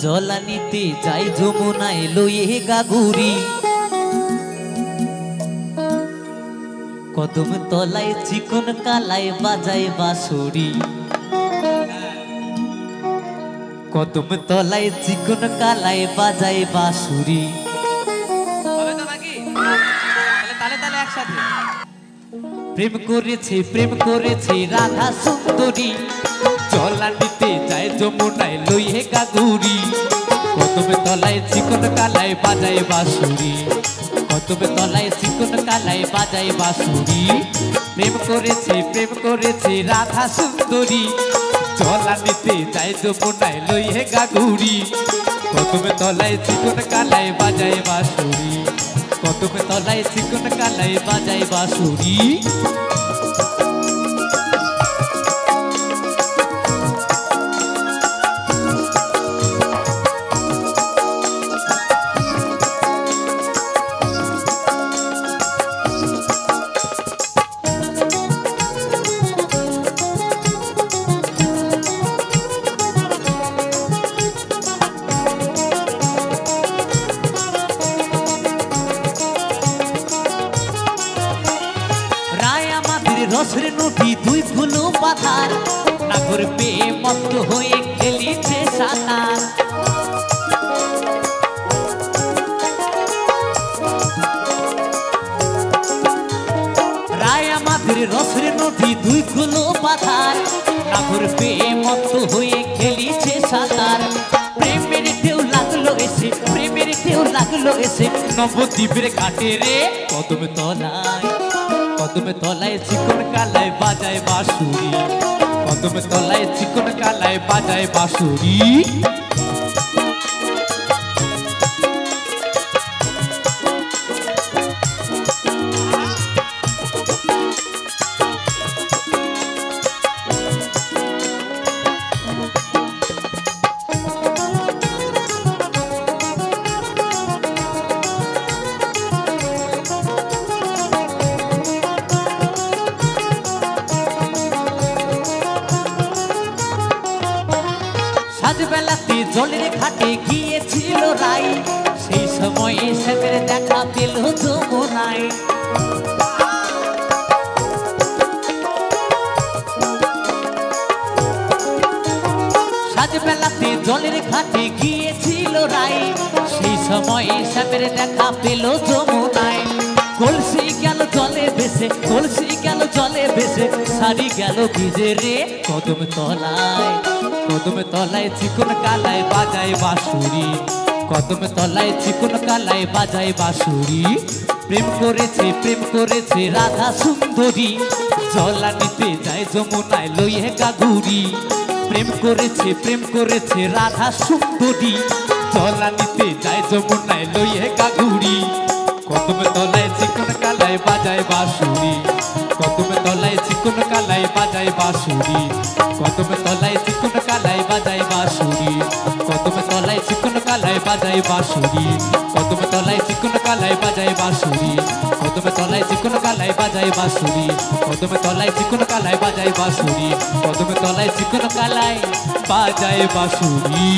জলানিতে যাই যমুনায় লইয়ে গাগুরি কদম তলায় চিকন কালায় বাজায় বাঁশুরি কদম তলায় চিকন কালায় বাজায় বাঁশুরি প্রেম করেছে রাধা সুন্দরী জলানিতে যায় যমুনায় লইয়ে গাগুরি কদম তলায় চিকন কালায় বাজায় বাঁশুরি কদম তলায় চিকন কালায় বাজায় বাঁশুরি প্রেম করেছে রাধা সুন্দরী জলানিতে যায় যমুনায় লইয়ে গাগুরি কদম তলায় চিকন কালায় বাজায় বাঁশুরি কদম তলায় চিকন কালায় বাজায় বাঁশুরি রসের নদী দুই ফুলো পাথার নাগর পেয়ে মত্ত হয়ে খেলিছে সাঁতার রায় আমাদের রসের নদী দুই ফুলো পাথার নাগর পেয়ে মত্ত হয়ে খেলিছে সাঁতার প্রেমের ঢেউ লাগলো এসে নবদ্বীপের ঘাটে রে কদম তলায় চিকন কালায় বাজায় বাঁশুরি কদম তলায় চিকন কালায় বাজায় বাঁশুরি বেলাতে জলের ঘাটে গিয়েছিল রাই সেই সময়ে শ্যামের দেখা পেল যমুনায় সাজবেলাতে জলের ঘাটে গিয়েছিল রাই সেই সময়ে শ্যামের দেখা পেল যমুনায় কলসি গেল জলে ভেসে সারি গেল ভিজে রে কদম তলায় চিকন কালায় বাজায় বাঁশুরি কদম তলায় চিকন কালায় বাজায় বাঁশুরি প্রেম করেছে রাধা সুন্দরী জলানিতে যায় যমুনায় লইয়ে গাগুরি প্রেম করেছে রাধা সুন্দরী জলানিতে যায় যমুনায় লইয়ে গাগুরি কদম তলায় চিকন কালায় বাজায় বাঁশুরি কদম তলায় চিকন কালায় বাজায় বাঁশুরি কদম তলায় চিকন কালায় বাজায় বাঁশুরি কদম তলায় চিকন কালায় বাজায় বাঁশুরি কদম তলায় চিকন কালায় বাজায় বাঁশুরি কদম তলায় চিকন কালায় বাজায় বাঁশুরি কদম তলায় চিকন কালায় বাজায় বাঁশুরি কদম তলায় চিকন কালায় বাজায় বাঁশুরি।